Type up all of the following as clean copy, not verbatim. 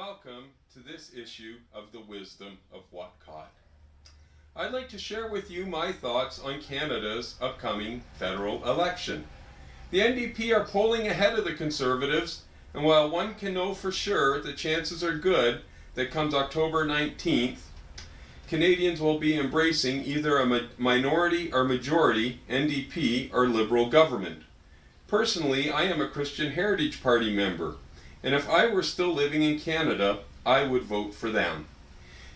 welcome to this issue of the Wisdom of Whatcott. I'd like to share with you my thoughts on Canada's upcoming federal election. The NDP are polling ahead of the Conservatives, and while one can know for sure the chances are good that comes October 19th, Canadians will be embracing either a minority or majority NDP or Liberal government. Personally, I am a Christian Heritage Party member, and if I were still living in Canada, I would vote for them.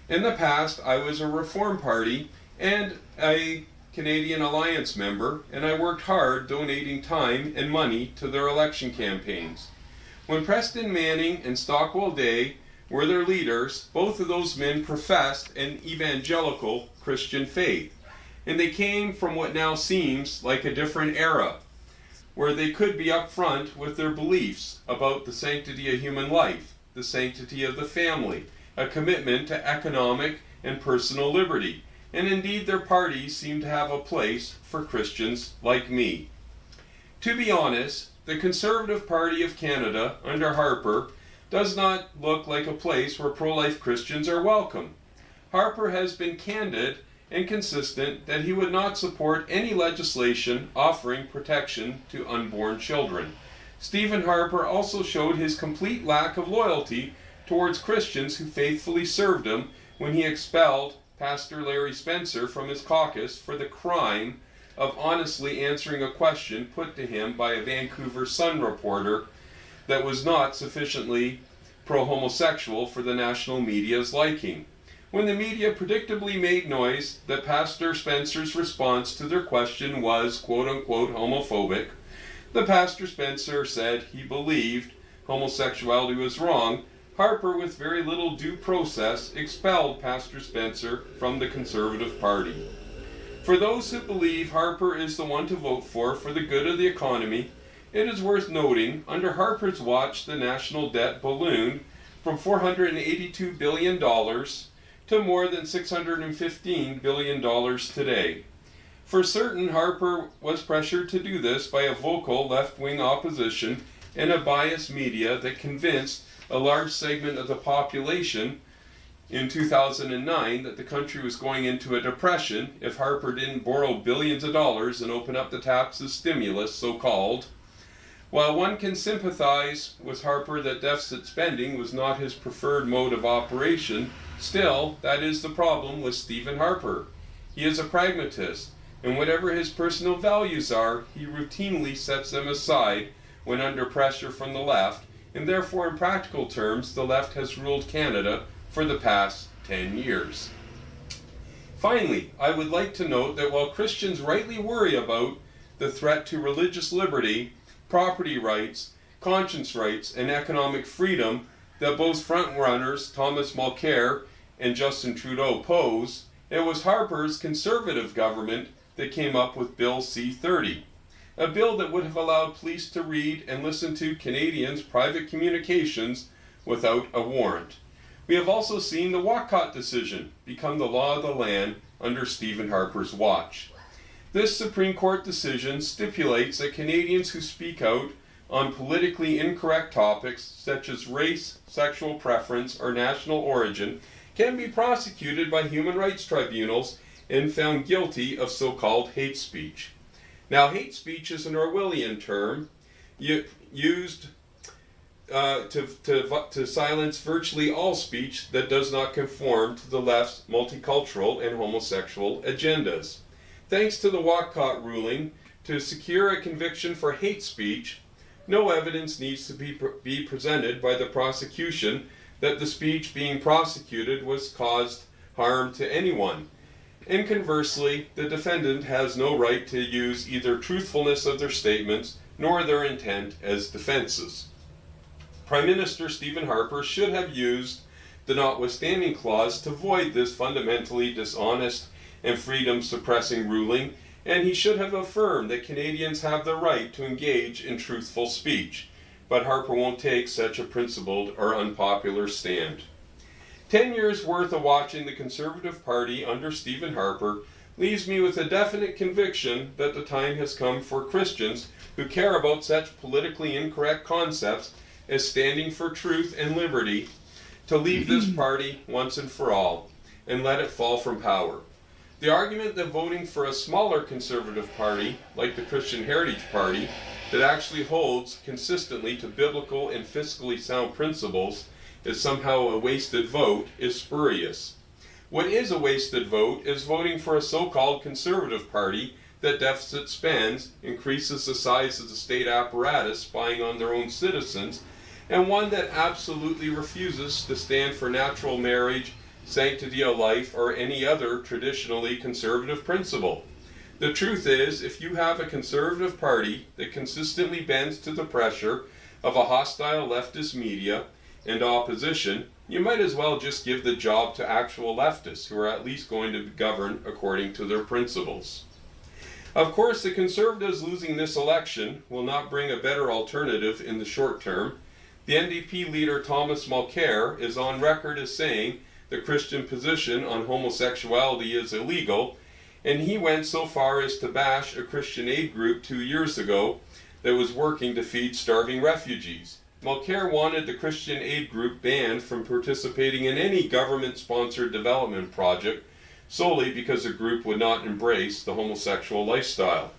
In the past, I was a Reform Party and a Canadian Alliance member, and I worked hard donating time and money to their election campaigns. When Preston Manning and Stockwell Day were their leaders, both of those men professed an evangelical Christian faith, and they came from what now seems like a different era, where they could be upfront with their beliefs about the sanctity of human life, the sanctity of the family, a commitment to economic and personal liberty, and indeed their parties seem to have a place for Christians like me. To be honest, the Conservative Party of Canada under Harper does not look like a place where pro-life Christians are welcome. Harper has been candid and consistent that he would not support any legislation offering protection to unborn children. Stephen Harper also showed his complete lack of loyalty towards Christians who faithfully served him when he expelled Pastor Larry Spencer from his caucus for the crime of honestly answering a question put to him by a Vancouver Sun reporter that was not sufficiently pro-homosexual for the national media's liking. When the media predictably made noise that Pastor Spencer's response to their question was quote-unquote homophobic, the Pastor Spencer said he believed homosexuality was wrong. Harper, with very little due process, expelled Pastor Spencer from the Conservative Party. For those who believe Harper is the one to vote for the good of the economy, it is worth noting, under Harper's watch, the national debt ballooned from $482 billion to more than $615 billion today. For certain, Harper was pressured to do this by a vocal left-wing opposition and a biased media that convinced a large segment of the population in 2009 that the country was going into a depression if Harper didn't borrow billions of dollars and open up the taps of stimulus, so-called. While one can sympathize with Harper that deficit spending was not his preferred mode of operation, still, that is the problem with Stephen Harper. He is a pragmatist, and whatever his personal values are, he routinely sets them aside when under pressure from the left, and therefore in practical terms, the left has ruled Canada for the past 10 years. Finally, I would like to note that while Christians rightly worry about the threat to religious liberty, property rights, conscience rights, and economic freedom that both frontrunners Thomas Mulcair and Justin Trudeau pose, it was Harper's Conservative government that came up with Bill C-30, a bill that would have allowed police to read and listen to Canadians' private communications without a warrant. We have also seen the Whatcott decision become the law of the land under Stephen Harper's watch. This Supreme Court decision stipulates that Canadians who speak out on politically incorrect topics such as race, sexual preference, or national origin can be prosecuted by human rights tribunals and found guilty of so-called hate speech. Now, hate speech is an Orwellian term used to silence virtually all speech that does not conform to the left's multicultural and homosexual agendas. Thanks to the Whatcott ruling, to secure a conviction for hate speech, no evidence needs to be presented by the prosecution that the speech being prosecuted was caused harm to anyone. And conversely, the defendant has no right to use either truthfulness of their statements nor their intent as defenses. Prime Minister Stephen Harper should have used the notwithstanding clause to void this fundamentally dishonest and freedom-suppressing ruling, and he should have affirmed that Canadians have the right to engage in truthful speech. But Harper won't take such a principled or unpopular stand. 10 years worth of watching the Conservative Party under Stephen Harper leaves me with a definite conviction that the time has come for Christians who care about such politically incorrect concepts as standing for truth and liberty to leave this party once and for all and let it fall from power. The argument that voting for a smaller conservative party, like the Christian Heritage Party, that actually holds consistently to biblical and fiscally sound principles is somehow a wasted vote is spurious. What is a wasted vote is voting for a so-called conservative party that deficit spends, increases the size of the state apparatus spying on their own citizens, and one that absolutely refuses to stand for natural marriage, sanctity of life, or any other traditionally conservative principle. The truth is, if you have a conservative party that consistently bends to the pressure of a hostile leftist media and opposition, you might as well just give the job to actual leftists who are at least going to govern according to their principles. Of course, the Conservatives losing this election will not bring a better alternative in the short term. The NDP leader Thomas Mulcair is on record as saying the Christian position on homosexuality is illegal, and he went so far as to bash a Christian aid group 2 years ago that was working to feed starving refugees. Mulcair wanted the Christian aid group banned from participating in any government-sponsored development project solely because the group would not embrace the homosexual lifestyle.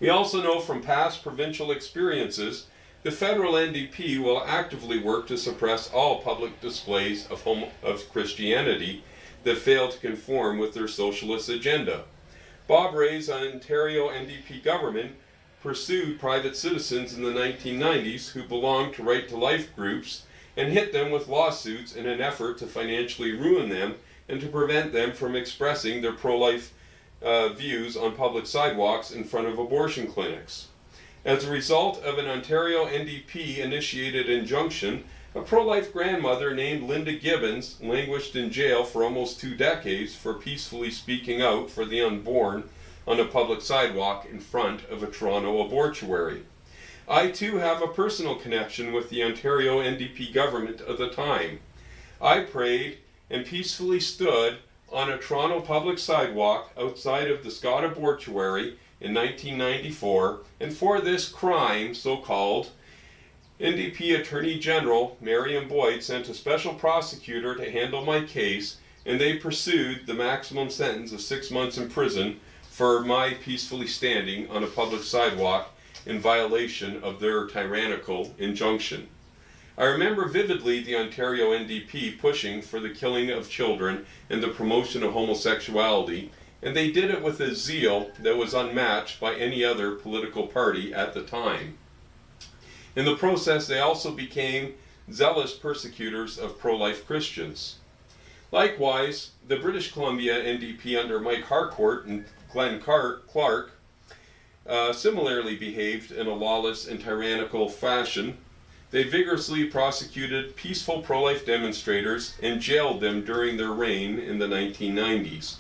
We also know from past provincial experiences the federal NDP will actively work to suppress all public displays of Christianity that fail to conform with their socialist agenda. Bob Rae's Ontario NDP government pursued private citizens in the 1990s who belonged to Right to Life groups and hit them with lawsuits in an effort to financially ruin them and to prevent them from expressing their pro-life views on public sidewalks in front of abortion clinics. As a result of an Ontario NDP-initiated injunction, a pro-life grandmother named Linda Gibbons languished in jail for almost 2 decades for peacefully speaking out for the unborn on a public sidewalk in front of a Toronto abortuary. I too have a personal connection with the Ontario NDP government of the time. I prayed and peacefully stood on a Toronto public sidewalk outside of the Scott Abortuary in 1994, and for this crime, so-called, NDP Attorney General Marion Boyd sent a special prosecutor to handle my case, and they pursued the maximum sentence of 6 months in prison for my peacefully standing on a public sidewalk in violation of their tyrannical injunction. I remember vividly the Ontario NDP pushing for the killing of children and the promotion of homosexuality, and they did it with a zeal that was unmatched by any other political party at the time. In the process, they also became zealous persecutors of pro-life Christians. Likewise, the British Columbia NDP under Mike Harcourt and Glenn Clark similarly behaved in a lawless and tyrannical fashion. They vigorously prosecuted peaceful pro-life demonstrators and jailed them during their reign in the 1990s.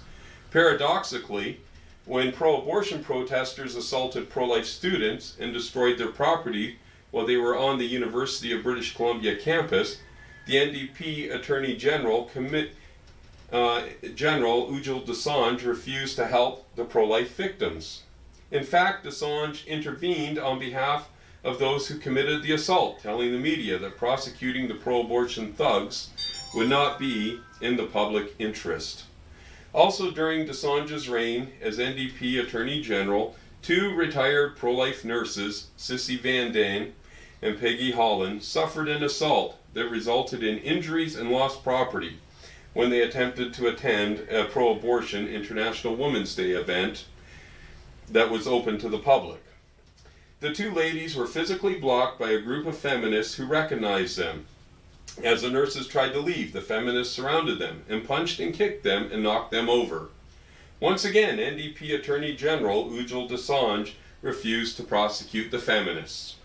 Paradoxically, when pro-abortion protesters assaulted pro-life students and destroyed their property while they were on the University of British Columbia campus, the NDP Attorney General General Ujjal Dosanjh refused to help the pro-life victims. In fact, Dosanjh intervened on behalf of those who committed the assault, telling the media that prosecuting the pro-abortion thugs would not be in the public interest. Also during Dosanjh's reign as NDP Attorney General, 2 retired pro-life nurses, Sissy Van Daan and Peggy Holland, suffered an assault that resulted in injuries and lost property when they attempted to attend a pro-abortion International Women's Day event that was open to the public. The 2 ladies were physically blocked by a group of feminists who recognized them. As the nurses tried to leave, the feminists surrounded them and punched and kicked them and knocked them over. Once again, NDP Attorney General Ujjal Dosanjh refused to prosecute the feminists,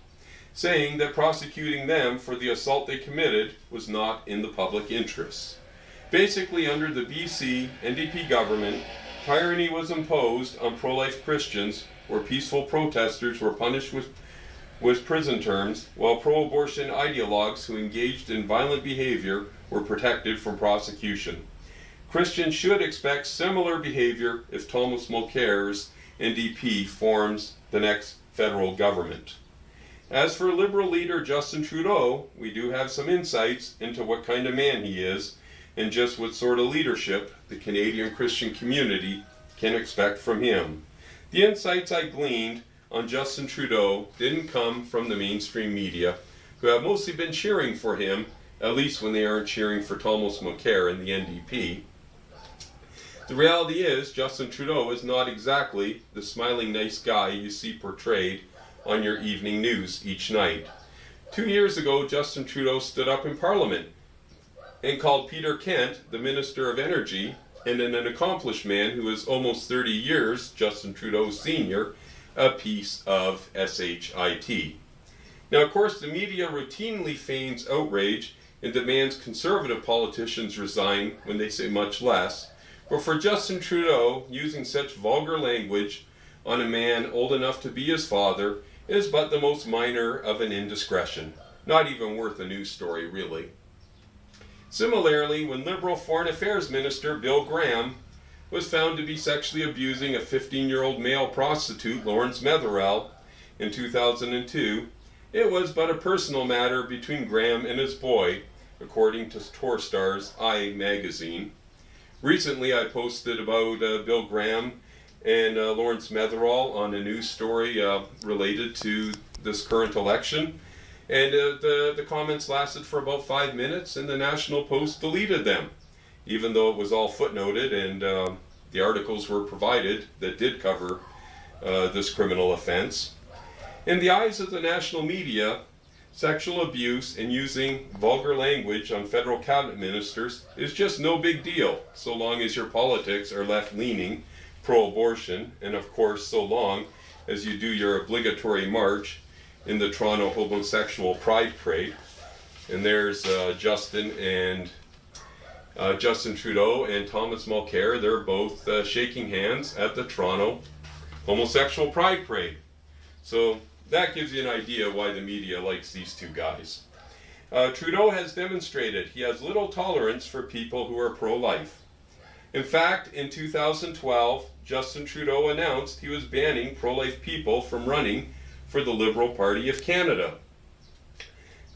saying that prosecuting them for the assault they committed was not in the public interest. Basically, under the BC NDP government, tyranny was imposed on pro-life Christians, where peaceful protesters were punished with prison terms, while pro-abortion ideologues who engaged in violent behavior were protected from prosecution. Christians should expect similar behavior if Thomas Mulcair's NDP forms the next federal government. As for Liberal leader Justin Trudeau, we do have some insights into what kind of man he is and just what sort of leadership the Canadian Christian community can expect from him. The insights I gleaned on Justin Trudeau didn't come from the mainstream media, who have mostly been cheering for him, at least when they aren't cheering for Thomas Mulcair and the NDP. The reality is, Justin Trudeau is not exactly the smiling nice guy you see portrayed on your evening news each night. 2 years ago, Justin Trudeau stood up in Parliament and called Peter Kent, the Minister of Energy, and an accomplished man who is almost 30 years, Justin Trudeau's senior, a piece of shit. Now, of course, the media routinely feigns outrage and demands conservative politicians resign when they say much less. But for Justin Trudeau, using such vulgar language on a man old enough to be his father is but the most minor of an indiscretion. Not even worth a news story, really. Similarly, when Liberal Foreign Affairs Minister Bill Graham was found to be sexually abusing a 15-year-old male prostitute, Lawrence Metherell, in 2002, it was but a personal matter between Graham and his boy, according to Torstar's I magazine. Recently, I posted about Bill Graham and Lawrence Metherell on a news story related to this current election. And the comments lasted for about 5 minutes, and the National Post deleted them, even though it was all footnoted and the articles were provided that did cover this criminal offense. In the eyes of the national media, sexual abuse and using vulgar language on federal cabinet ministers is just no big deal, so long as your politics are left-leaning, pro-abortion, and of course so long as you do your obligatory march in the Toronto homosexual pride parade. And there's Justin Trudeau and Thomas Mulcair. They're both shaking hands at the Toronto homosexual pride parade. So that gives you an idea why the media likes these two guys. Trudeau has demonstrated he has little tolerance for people who are pro-life. In fact, in 2012, Justin Trudeau announced he was banning pro-life people from running for the Liberal Party of Canada.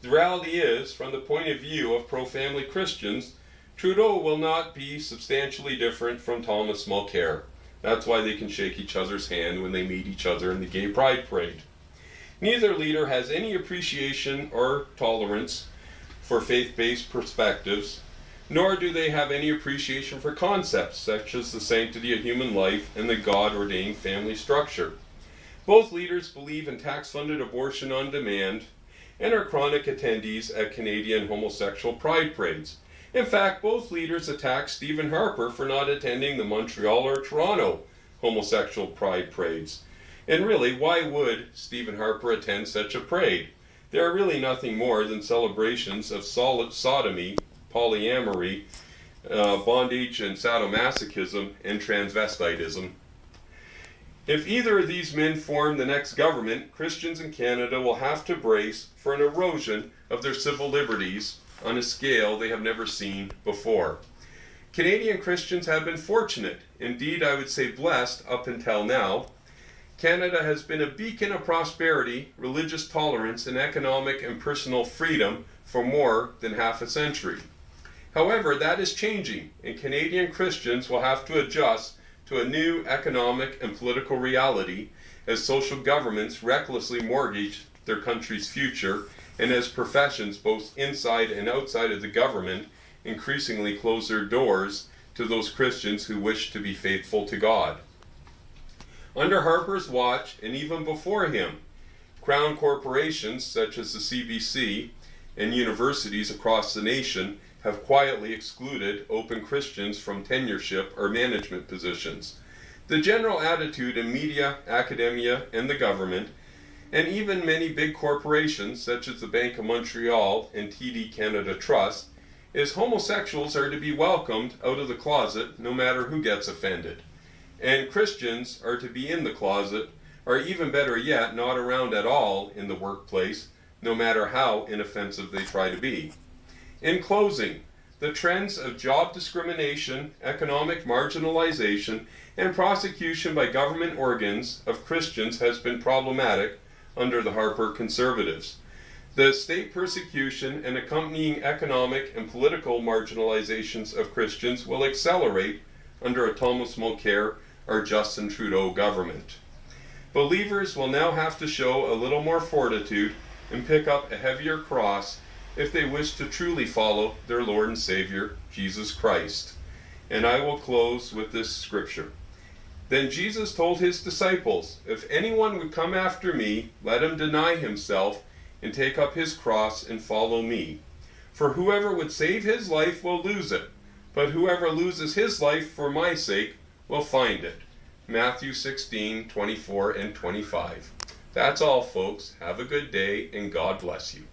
The reality is, from the point of view of pro-family Christians, Trudeau will not be substantially different from Thomas Mulcair. That's why they can shake each other's hand when they meet each other in the gay pride parade. Neither leader has any appreciation or tolerance for faith-based perspectives, nor do they have any appreciation for concepts such as the sanctity of human life and the God-ordained family structure. Both leaders believe in tax-funded abortion on demand and are chronic attendees at Canadian homosexual pride parades. In fact, both leaders attacked Stephen Harper for not attending the Montreal or Toronto homosexual pride parades. And really, why would Stephen Harper attend such a parade? They are really nothing more than celebrations of sodomy, polyamory, bondage and sadomasochism, and transvestitism. If either of these men form the next government, Christians in Canada will have to brace for an erosion of their civil liberties on a scale they have never seen before. Canadian Christians have been fortunate, indeed I would say blessed up until now. Canada has been a beacon of prosperity, religious tolerance, and economic and personal freedom for more than half a century. However, that is changing, and Canadian Christians will have to adjust to a new economic and political reality as social governments recklessly mortgage their country's future and as professions both inside and outside of the government increasingly close their doors to those Christians who wish to be faithful to God. Under Harper's watch, and even before him, crown corporations such as the CBC and universities across the nation have quietly excluded open Christians from tenureship or management positions. The general attitude in media, academia, and the government, and even many big corporations such as the Bank of Montreal and TD Canada Trust, is homosexuals are to be welcomed out of the closet no matter who gets offended. And Christians are to be in the closet, or even better yet, not around at all in the workplace, no matter how inoffensive they try to be. In closing, the trends of job discrimination, economic marginalization, and prosecution by government organs of Christians has been problematic under the Harper Conservatives. The state persecution and accompanying economic and political marginalizations of Christians will accelerate under a Thomas Mulcair or Justin Trudeau government. Believers will now have to show a little more fortitude and pick up a heavier cross if they wish to truly follow their Lord and Savior, Jesus Christ. And I will close with this scripture. Then Jesus told his disciples, "If anyone would come after me, let him deny himself and take up his cross and follow me. For whoever would save his life will lose it, but whoever loses his life for my sake will find it." Matthew 16:24 and 25. That's all, folks. Have a good day, and God bless you.